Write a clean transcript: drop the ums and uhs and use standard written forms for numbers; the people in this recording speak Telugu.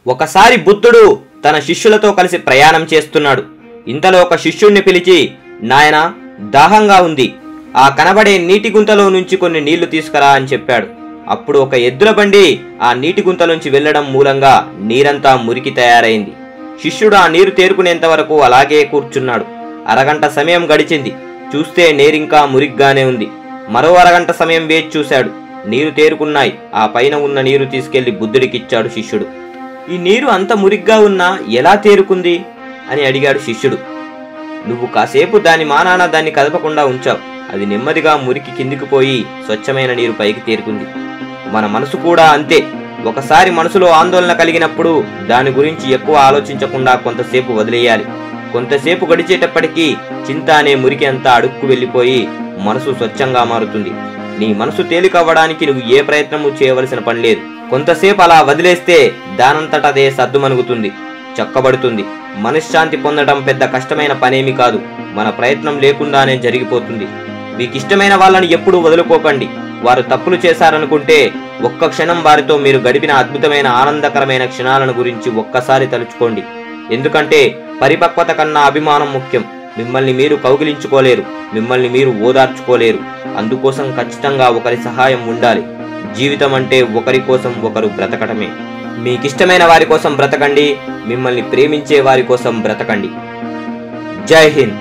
ఒకసారి బుద్ధుడు తన శిష్యులతో కలిసి ప్రయాణం చేస్తున్నాడు. ఇంతలో ఒక శిష్యుణ్ణి పిలిచి, నాయనా, దాహంగా ఉంది, ఆ కనబడే నీటి గుంతలో నుంచి కొన్ని నీళ్లు తీసుకురా అని చెప్పాడు. అప్పుడు ఒక ఎద్దుల బండి ఆ నీటి గుంతలోంచి వెళ్లడం మూలంగా నీరంతా మురికి తయారైంది. శిష్యుడు ఆ నీరు తేరుకునేంత వరకు అలాగే కూర్చున్నాడు. అరగంట సమయం గడిచింది. చూస్తే నీరింకా మురిగ్గానే ఉంది. మరో అరగంట సమయం వేచి చూశాడు. నీరు తేరుకున్నాయి. ఆ పైన ఉన్న నీరు తీసుకెళ్లి బుద్ధుడికిచ్చాడు శిష్యుడు. ఈ నీరు అంత మురిగ్గా ఉన్నా ఎలా తేరుకుంది అని అడిగాడు శిష్యుడు. నువ్వు కాసేపు దాని మానాన దాన్ని కదపకుండా ఉంచావు. అది నెమ్మదిగా మురికి కిందికి పోయి స్వచ్ఛమైన నీరు పైకి తేరుకుంది. మన మనసు కూడా అంతే. ఒకసారి మనసులో ఆందోళన కలిగినప్పుడు దాని గురించి ఎక్కువ ఆలోచించకుండా కొంతసేపు వదిలేయాలి. కొంతసేపు గడిచేటప్పటికీ చింత అనే మురికి అంతా అడుక్కు వెళ్ళిపోయి మనసు స్వచ్ఛంగా మారుతుంది. నీ మనసు తేలికవ్వడానికి నువ్వు ఏ ప్రయత్నము చేయవలసిన పని లేదు. కొంతసేపు అలా వదిలేస్తే దానంతటదే సద్దుమణుగుతుంది, చక్కబడుతుంది. మనశ్శాంతి పొందడం పెద్ద కష్టమైన పనేమి కాదు. మన ప్రయత్నం లేకుండానే జరిగిపోతుంది. మీకిష్టమైన వాళ్ళని ఎప్పుడూ వదులుకోకండి. వారు తప్పులు చేశారనుకుంటే ఒక్క క్షణం వారితో మీరు గడిపిన అద్భుతమైన ఆనందకరమైన క్షణాలను గురించి ఒక్కసారి తలుచుకోండి. ఎందుకంటే పరిపక్వత కన్నా అభిమానం ముఖ్యం. మిమ్మల్ని మీరు కౌగిలించుకోలేరు, మిమ్మల్ని మీరు ఓదార్చుకోలేరు. అందుకోసం ఖచ్చితంగా ఒకరి సహాయం ఉండాలి. జీవితం అంటే ఒకరి కోసం ఒకరు బ్రతకటమే. మీకిష్టమైన వారి కోసం బ్రతకండి, మిమ్మల్ని ప్రేమించే వారి కోసం బ్రతకండి. జై హింద్.